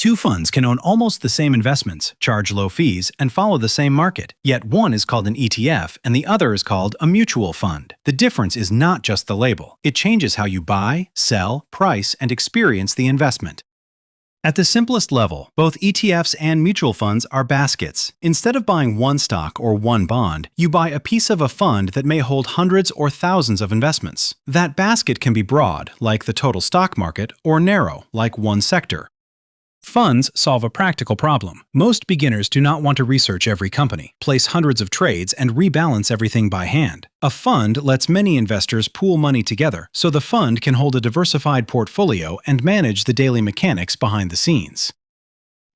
Two funds can own almost the same investments, charge low fees, and follow the same market. Yet one is called an ETF and the other is called a mutual fund. The difference is not just the label. It changes how you buy, sell, price, and experience the investment. At the simplest level, both ETFs and mutual funds are baskets. Instead of buying one stock or one bond, you buy a piece of a fund that may hold hundreds or thousands of investments. That basket can be broad, like the total stock market, or narrow, like one sector. Funds solve a practical problem. Most beginners do not want to research every company, place hundreds of trades, and rebalance everything by hand. A fund lets many investors pool money together, so the fund can hold a diversified portfolio and manage the daily mechanics behind the scenes.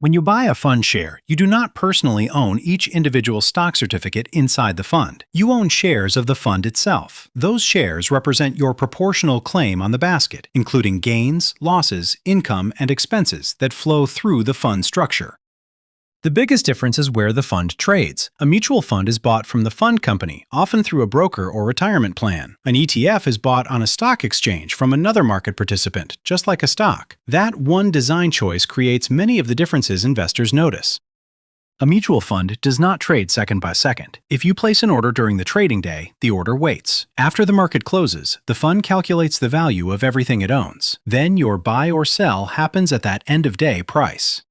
When you buy a fund share, you do not personally own each individual stock certificate inside the fund. You own shares of the fund itself. Those shares represent your proportional claim on the basket, including gains, losses, income, and expenses that flow through the fund structure. The biggest difference is where the fund trades. A mutual fund is bought from the fund company, often through a broker or retirement plan. An ETF is bought on a stock exchange from another market participant, just like a stock. That one design choice creates many of the differences investors notice. A mutual fund does not trade second by second. If you place an order during the trading day, the order waits. After the market closes, the fund calculates the value of everything it owns. Then your buy or sell happens at that end-of-day price.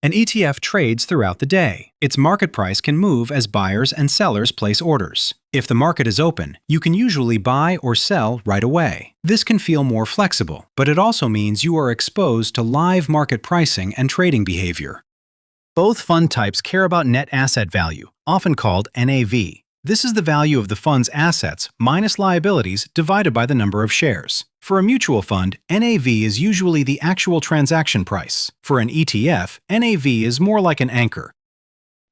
An ETF trades throughout the day. Its market price can move as buyers and sellers place orders. If the market is open, you can usually buy or sell right away. This can feel more flexible, but it also means you are exposed to live market pricing and trading behavior. Both fund types care about net asset value, often called NAV. This is the value of the fund's assets minus liabilities divided by the number of shares. For a mutual fund, NAV is usually the actual transaction price. For an ETF, NAV is more like an anchor.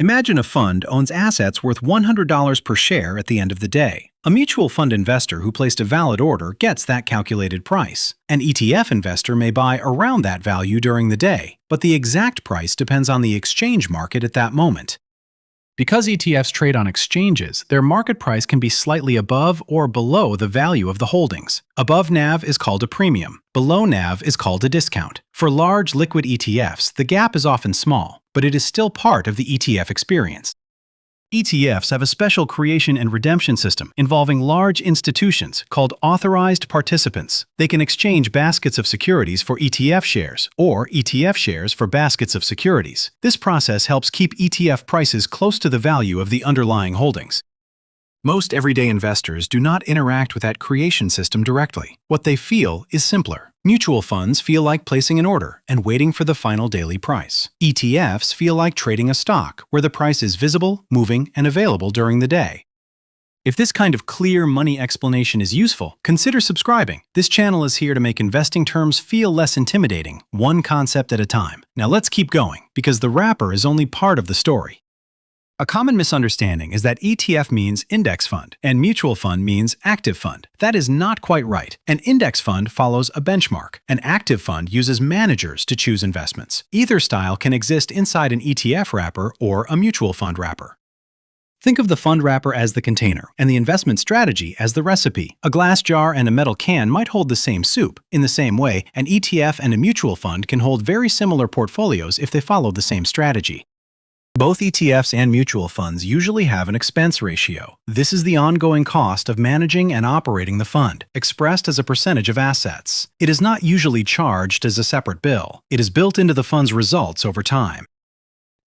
Imagine a fund owns assets worth $100 per share at the end of the day. A mutual fund investor who placed a valid order gets that calculated price. An ETF investor may buy around that value during the day, but the exact price depends on the exchange market at that moment. Because ETFs trade on exchanges, their market price can be slightly above or below the value of the holdings. Above NAV is called a premium. Below NAV is called a discount. For large liquid ETFs, the gap is often small, but it is still part of the ETF experience. ETFs have a special creation and redemption system involving large institutions called authorized participants. They can exchange baskets of securities for ETF shares or ETF shares for baskets of securities. This process helps keep ETF prices close to the value of the underlying holdings. Most everyday investors do not interact with that creation system directly. What they feel is simpler. Mutual funds feel like placing an order and waiting for the final daily price. ETFs feel like trading a stock, where the price is visible, moving, and available during the day. If this kind of clear money explanation is useful, consider subscribing. This channel is here to make investing terms feel less intimidating, one concept at a time. Now let's keep going, because the wrapper is only part of the story. A common misunderstanding is that ETF means index fund and mutual fund means active fund. That is not quite right. An index fund follows a benchmark. An active fund uses managers to choose investments. Either style can exist inside an ETF wrapper or a mutual fund wrapper. Think of the fund wrapper as the container and the investment strategy as the recipe. A glass jar and a metal can might hold the same soup. In the same way, an ETF and a mutual fund can hold very similar portfolios if they follow the same strategy. Both ETFs and mutual funds usually have an expense ratio. This is the ongoing cost of managing and operating the fund, expressed as a percentage of assets. It is not usually charged as a separate bill. It is built into the fund's results over time.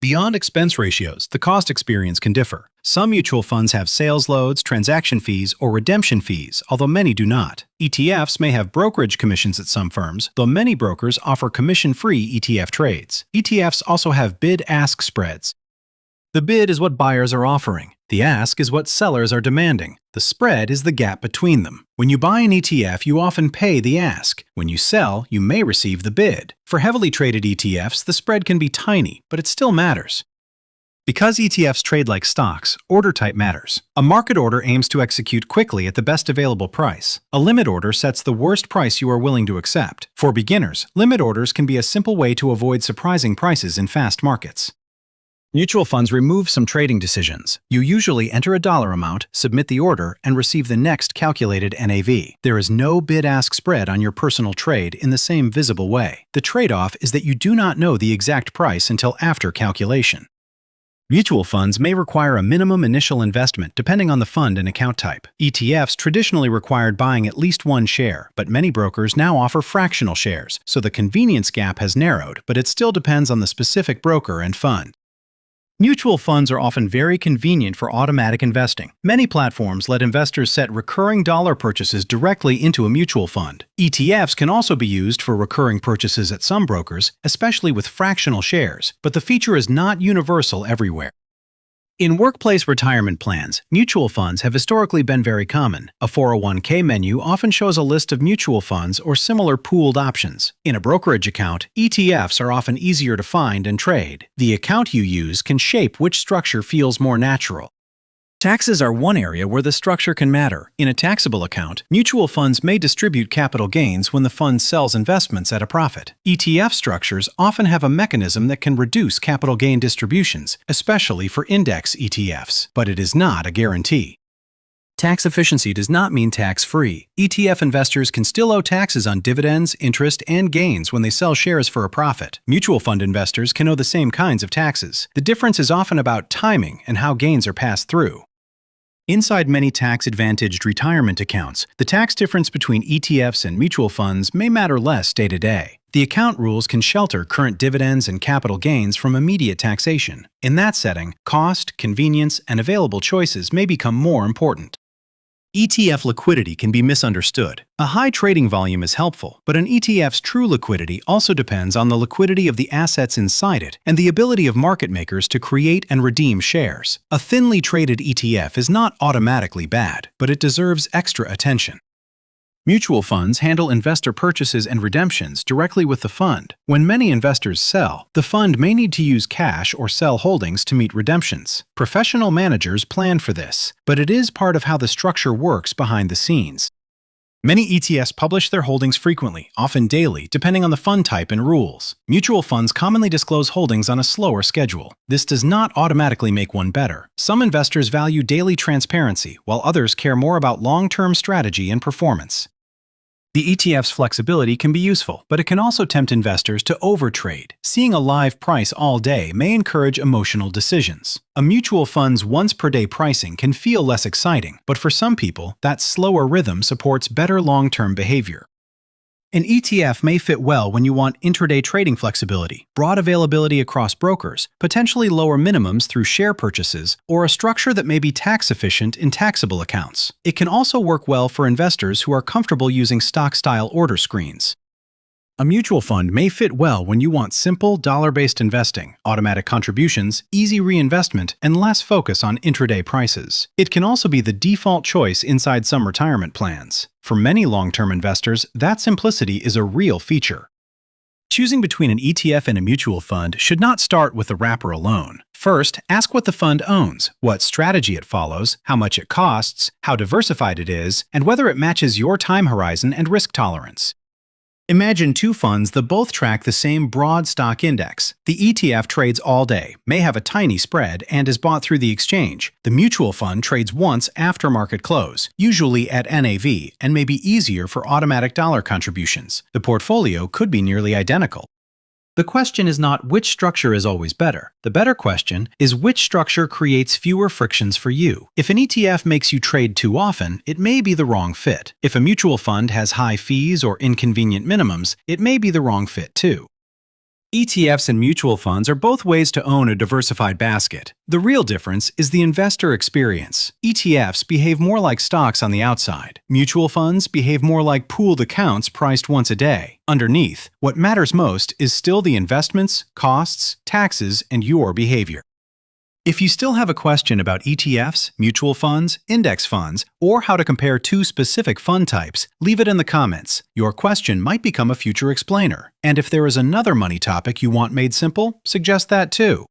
Beyond expense ratios, the cost experience can differ. Some mutual funds have sales loads, transaction fees, or redemption fees, although many do not. ETFs may have brokerage commissions at some firms, though many brokers offer commission-free ETF trades. ETFs also have bid-ask spreads. The bid is what buyers are offering. The ask is what sellers are demanding. The spread is the gap between them. When you buy an ETF, you often pay the ask. When you sell, you may receive the bid. For heavily traded ETFs, the spread can be tiny, but it still matters. Because ETFs trade like stocks, order type matters. A market order aims to execute quickly at the best available price. A limit order sets the worst price you are willing to accept. For beginners, limit orders can be a simple way to avoid surprising prices in fast markets. Mutual funds remove some trading decisions. You usually enter a dollar amount, submit the order, and receive the next calculated NAV. There is no bid-ask spread on your personal trade in the same visible way. The trade-off is that you do not know the exact price until after calculation. Mutual funds may require a minimum initial investment depending on the fund and account type. ETFs traditionally required buying at least one share, but many brokers now offer fractional shares, so the convenience gap has narrowed, but it still depends on the specific broker and fund. Mutual funds are often very convenient for automatic investing. Many platforms let investors set recurring dollar purchases directly into a mutual fund. ETFs can also be used for recurring purchases at some brokers, especially with fractional shares, but the feature is not universal everywhere. In workplace retirement plans, mutual funds have historically been very common. A 401k menu often shows a list of mutual funds or similar pooled options. In a brokerage account, ETFs are often easier to find and trade. The account you use can shape which structure feels more natural. Taxes are one area where the structure can matter. In a taxable account, mutual funds may distribute capital gains when the fund sells investments at a profit. ETF structures often have a mechanism that can reduce capital gain distributions, especially for index ETFs, but it is not a guarantee. Tax efficiency does not mean tax-free. ETF investors can still owe taxes on dividends, interest, and gains when they sell shares for a profit. Mutual fund investors can owe the same kinds of taxes. The difference is often about timing and how gains are passed through. Inside many tax-advantaged retirement accounts, the tax difference between ETFs and mutual funds may matter less day to day. The account rules can shelter current dividends and capital gains from immediate taxation. In that setting, cost, convenience, and available choices may become more important. ETF liquidity can be misunderstood. A high trading volume is helpful, but an ETF's true liquidity also depends on the liquidity of the assets inside it and the ability of market makers to create and redeem shares. A thinly traded ETF is not automatically bad, but it deserves extra attention. Mutual funds handle investor purchases and redemptions directly with the fund. When many investors sell, the fund may need to use cash or sell holdings to meet redemptions. Professional managers plan for this, but it is part of how the structure works behind the scenes. Many ETFs publish their holdings frequently, often daily, depending on the fund type and rules. Mutual funds commonly disclose holdings on a slower schedule. This does not automatically make one better. Some investors value daily transparency, while others care more about long-term strategy and performance. The ETF's flexibility can be useful, but it can also tempt investors to overtrade. Seeing a live price all day may encourage emotional decisions. A mutual fund's once-per-day pricing can feel less exciting, but for some people, that slower rhythm supports better long-term behavior. An ETF may fit well when you want intraday trading flexibility, broad availability across brokers, potentially lower minimums through share purchases, or a structure that may be tax-efficient in taxable accounts. It can also work well for investors who are comfortable using stock-style order screens. A mutual fund may fit well when you want simple, dollar-based investing, automatic contributions, easy reinvestment, and less focus on intraday prices. It can also be the default choice inside some retirement plans. For many long-term investors, that simplicity is a real feature. Choosing between an ETF and a mutual fund should not start with the wrapper alone. First, ask what the fund owns, what strategy it follows, how much it costs, how diversified it is, and whether it matches your time horizon and risk tolerance. Imagine two funds that both track the same broad stock index. The ETF trades all day, may have a tiny spread, and is bought through the exchange. The mutual fund trades once after market close, usually at NAV, and may be easier for automatic dollar contributions. The portfolio could be nearly identical. The question is not which structure is always better. The better question is which structure creates fewer frictions for you. If an ETF makes you trade too often, it may be the wrong fit. If a mutual fund has high fees or inconvenient minimums, it may be the wrong fit too. ETFs and mutual funds are both ways to own a diversified basket. The real difference is the investor experience. ETFs behave more like stocks on the outside. Mutual funds behave more like pooled accounts priced once a day. Underneath, what matters most is still the investments, costs, taxes, and your behavior. If you still have a question about ETFs, mutual funds, index funds, or how to compare two specific fund types, leave it in the comments. Your question might become a future explainer. And if there is another money topic you want made simple, suggest that too.